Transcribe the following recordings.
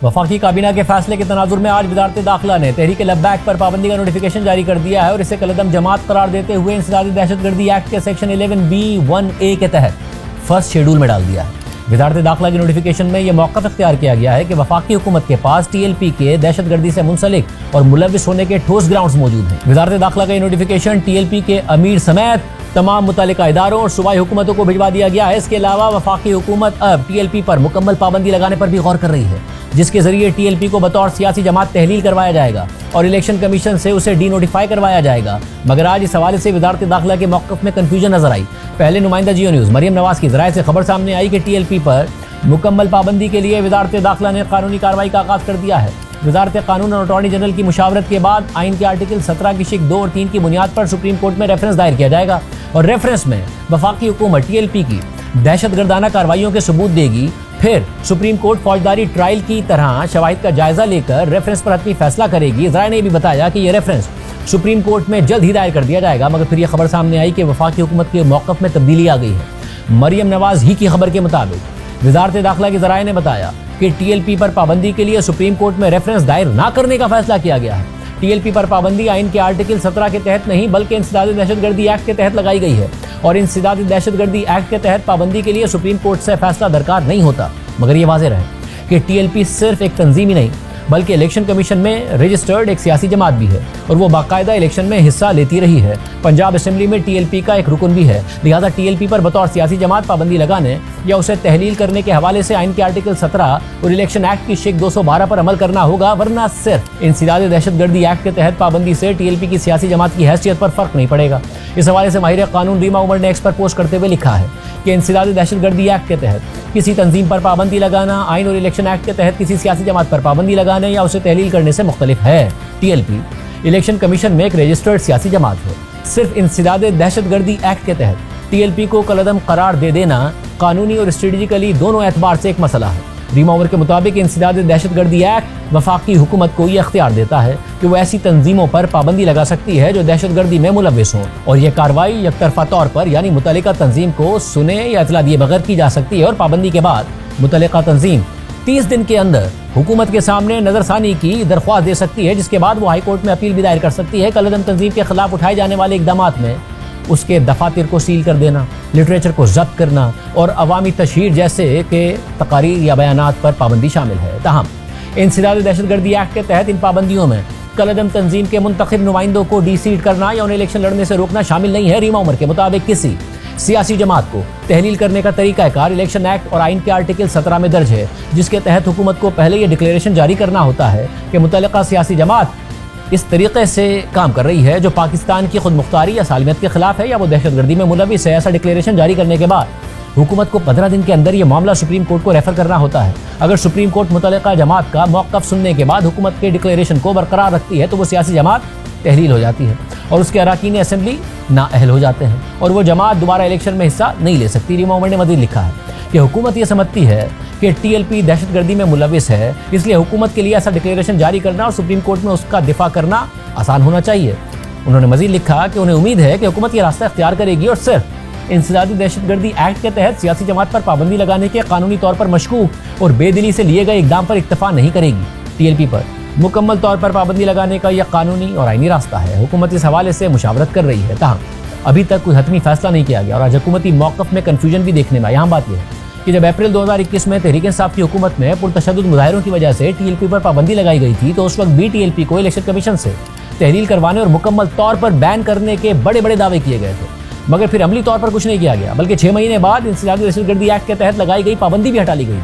वफाकी काबीना के फैसले के तनाजुर में आज वज़ारत दाखिला ने तहरीक लब्बैक पर पाबंदी का नोटिफिकेशन जारी कर दिया है और इसे कलअदम जमात करार देते हुए इंसदादी दहशतगर्दी एक्ट के सेक्शन 11B1A के तहत फर्स्ट शेड्यूल में डाल दिया है। वज़ारत दाखिला के नोटिफिकेशन में यह मौक़िफ़ इख्तियार किया गया है कि वफाकी हुकूमत के पास TLP के दहशतगर्दी से मुंसलिक और मुलविस होने के ठोस ग्राउंड्स मौजूद हैं। वज़ारत दाखिला का यह नोटिफिकेशन TLP के अमीर समेत तमाम मुतालिका इदारों और सूबाई हुकूमतों को भिजवा दिया गया है। इसके अलावा वफाकी हुकूमत अब TLP पर मुकम्मल पाबंदी लगाने पर भी गौर कर रही है, जिसके जरिए TLP को बतौर सियासी जमात तहलील करवाया जाएगा और इलेक्शन कमीशन से उसे डी नोटिफाई करवाया जाएगा। मगर आज इस हवाले से वज़ारत दाखिला के मौक़िफ़ में कन्फ्यूजन नजर आई। पहले नुमाइंदा जियो न्यूज़ मरियम नवाज की ज़राए से खबर सामने आई कि TLP पर मुकम्मल पाबंदी के लिए वज़ारत दाखिला ने कानूनी कार्रवाई का आगाज़ कर दिया है। वज़ारत कानून और अटॉर्नी जनरल की मुशावरत के बाद आइन के आर्टिकल 17 की शिक 2 और 3 की बुनियाद पर सुप्रीम कोर्ट में रेफरेंस दायर किया जाएगा और रेफरेंस में वफाकी हुकूमत TLP की दहशतगर्दाना कार्रवाइयों के सबूत देगी। फिर सुप्रीम कोर्ट फौजदारी ट्रायल की तरह शवाहिद का जायजा लेकर रेफरेंस पर हतमी फैसला करेगी। ज़राए ने भी बताया कि यह रेफरेंस सुप्रीम कोर्ट में जल्द ही दायर कर दिया जाएगा। मगर फिर यह खबर सामने आई कि वफाकी हुकूमत के मौक़िफ़ में तब्दीली आ गई है। मरियम नवाज ही की खबर के मुताबिक वज़ारत दाखिला की ज़राए ने बताया कि TLP पर पाबंदी के लिए सुप्रीम कोर्ट में रेफरेंस दायर ना करने का फैसला किया गया है। TLP पर पाबंदी आइन के आर्टिकल 17 के तहत नहीं बल्कि इंसदादी दहशतगर्दी एक्ट के तहत लगाई गई है और इंसदादी दहशतगर्दी एक्ट के तहत पाबंदी के लिए सुप्रीम कोर्ट से फैसला दरकार नहीं होता। मगर यह वाज़ेह रहे कि TLP सिर्फ एक तंजीम ही नहीं बल्कि इलेक्शन कमीशन में रजिस्टर्ड एक सियासी जमात भी है और वो बाकायदा इलेक्शन में हिस्सा लेती रही है। पंजाब असेंबली में TLP का एक रुकन भी है। लिहाजा TLP पर बतौर सियासी जमात पाबंदी लगाने या उसे तहलील करने के हवाले से आइन के आर्टिकल 17 और इलेक्शन एक्ट की शिक 212 पर अमल करना होगा, वरना सिर्फ इंसदादी दहशतगर्दी एक्ट के तहत पाबंदी से TLP की सियासी जमात की हैसियत पर फर्क नहीं पड़ेगा। इस हवाले से माहिर कानून रीमा उमर ने एक्स पर पोस्ट करते हुए लिखा है कि इंसदादी दहशतगर्दी एक्ट के तहत किसी तंजीम पर पाबंदी लगाना आइन और इलेक्शन एक्ट के तहत किसी सियासी जमात पर पाबंदी लगाने या उसे तहलील करने से मुख्तलिफ है। TLP इलेक्शन कमीशन में एक रजिस्टर्ड सियासी जमात है। सिर्फ इंसदादी दहशतगर्दी एक्ट के तहत TLP को कलअदम करार दे देना कानूनी और स्ट्रेटेजिकली दोनों एतबार से एक मसला है। रीमा उमर के मुताबिक इंसदादी दहशतगर्दी एक्ट वफाकी हुकूमत को यह अख्तियार देता है कि वह ऐसी तंजीमों पर पाबंदी लगा सकती है जो दहशतगर्दी में मुलविस हों और यह कार्रवाई एकतरफा तौर पर यानी मुतल्लिका तंजीम को सुने या इतला दिए बगैर की जा सकती है और पाबंदी के बाद मुतल्लिका तंजीम 30 दिन के अंदर हुकूमत के सामने नजरसानी की दरख्वास्त दे सकती है, जिसके बाद वो हाई कोर्ट में अपील भी दायर कर सकती है। कलअदम तंजीम के खिलाफ उठाए जाने वाले इक़दामात में उसके दफातर को सील कर देना, लिटरेचर को जब्त करना और अवामी तशहीर जैसे के तकारीर या बयानात पर पाबंदी शामिल है। ताहम इंसदादी दहशतगर्दी एक्ट के तहत इन पाबंदियों में कलअदम तंजीम के मुंतखब नुमाइंदों को डी-सीट करना या उन्हें इलेक्शन लड़ने से रोकना शामिल नहीं है। रीमा उमर के मुताबिक किसी सियासी जमात को तहलील करने का तरीकाकार इलेक्शन एक्ट और आइन के आर्टिकल 17 में दर्ज है, जिसके तहत हुकूमत को पहले यह डिक्लेरेशन जारी करना होता है कि मुतल्लिका सियासी जमात इस तरीके से काम कर रही है जो पाकिस्तान की खुद मुख्तारी या सालमियत के खिलाफ है या वो दहशतगर्दी में मुलविस है। ऐसा डिक्लेरेशन जारी करने के बाद हुकूमत को 15 दिन के अंदर यह मामला सुप्रीम कोर्ट को रेफर करना होता है। अगर सुप्रीम कोर्ट मुतल्लिका जमात का मौक़िफ़ सुनने के बाद हुकूमत के डिक्लेरेशन को बरकरार रखती है तो वो सियासी जमात तहलील हो जाती है और उसके अरकान असेंबली नाअहल हो जाते हैं और वो जमात दोबारा इलेक्शन में हिस्सा नहीं ले सकती। रीमा उमर ने मज़ीद लिखा है कि हुकूमत ये समझती है कि TLP दहशतगर्दी में मुलविस है, इसलिए हुकूमत के लिए ऐसा डिक्लेरेशन जारी करना और सुप्रीम कोर्ट में उसका दिफा करना आसान होना चाहिए। उन्होंने मज़ीद लिखा कि उन्हें उम्मीद है कि हुकूमत ये रास्ता इख्तियार करेगी और सिर्फ इंसदादी दहशतगर्दी एक्ट के तहत सियासी जमात पर पाबंदी लगाने के कानूनी तौर पर मशकूक और बेदिली से लिए गए इक़दाम पर इक्तफा नहीं करेगी। TLP पर मुकम्मल तौर पर पाबंदी लगाने का यह कानूनी और आइनी रास्ता है। हुकूमत इस हवाले से मुशावरत कर रही है, ताहम अभी तक कोई हतमी फैसला नहीं किया गया और आज हुकूमती मौक़िफ़ में कन्फ्यूजन भी देखने में। यहाँ बात यह है कि जब अप्रैल 2021 में तहरीक इंसाफ की हुकूमत में पुरतशद्दुद मुजाहिरों की वजह से TLP पर पाबंदी लगाई गई थी तो उस वक्त भी TLP को इलेक्शन कमीशन से तहलील करवाने और मुकम्मल तौर पर बैन करने के बड़े बड़े दावे किए गए थे, मगर फिर अमली तौर पर कुछ नहीं किया गया, बल्कि 6 महीने बाद इंसदादी दहशतगर्दी एक्ट के तहत लगाई गई पाबंदी भी हटा ली गई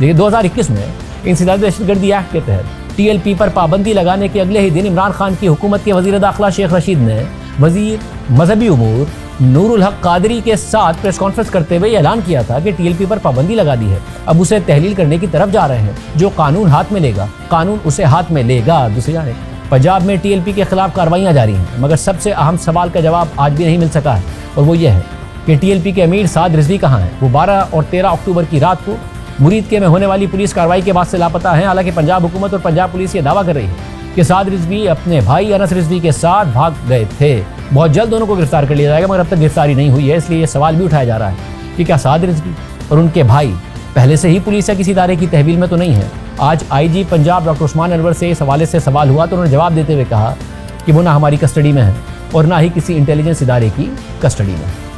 थी। 2021 में इंसदादी दहशतगर्दी एक्ट के तहत TLP पर पाबंदी लगाने के अगले ही दिन इमरान खान की हुकूमत के वज़ीर दाखिला शेख रशीद ने वज़ीर मजहबी उमूर नूरुल हक कादरी के साथ प्रेस कॉन्फ्रेंस करते हुए ऐलान किया था कि TLP पर पाबंदी लगा दी है, अब उसे तहलील करने की तरफ जा रहे हैं। जो कानून हाथ में लेगा कानून उसे हाथ में लेगा। दूसरी जानिब पंजाब में TLP के खिलाफ कार्रवाइयाँ जारी हैं, मगर सबसे अहम सवाल का जवाब आज भी नहीं मिल सका है और वो ये है कि TLP के अमीर साद रिजवी कहाँ हैं। वो 12 और 13 अक्टूबर की रात को मुरीदके में होने वाली पुलिस कार्रवाई के बाद से लापता हैं। हालांकि पंजाब हुकूमत और पंजाब पुलिस ये दावा कर रही है कि साद रिजवी अपने भाई अनस रिजवी के साथ भाग गए थे। बहुत जल्द दोनों को गिरफ्तार कर लिया जाएगा, मगर अब तक गिरफ्तारी नहीं हुई है। इसलिए ये सवाल भी उठाया जा रहा है कि क्या साद रिजवी और उनके भाई पहले से ही पुलिस या किसी इदारे की तहवील में तो नहीं है। आज आईजी पंजाब डॉक्टर उस्मान अनवर से इस हवाले से सवाल हुआ तो उन्होंने जवाब देते हुए कहा कि वो ना हमारी कस्टडी में है और ना ही किसी इंटेलिजेंस इदारे की कस्टडी में।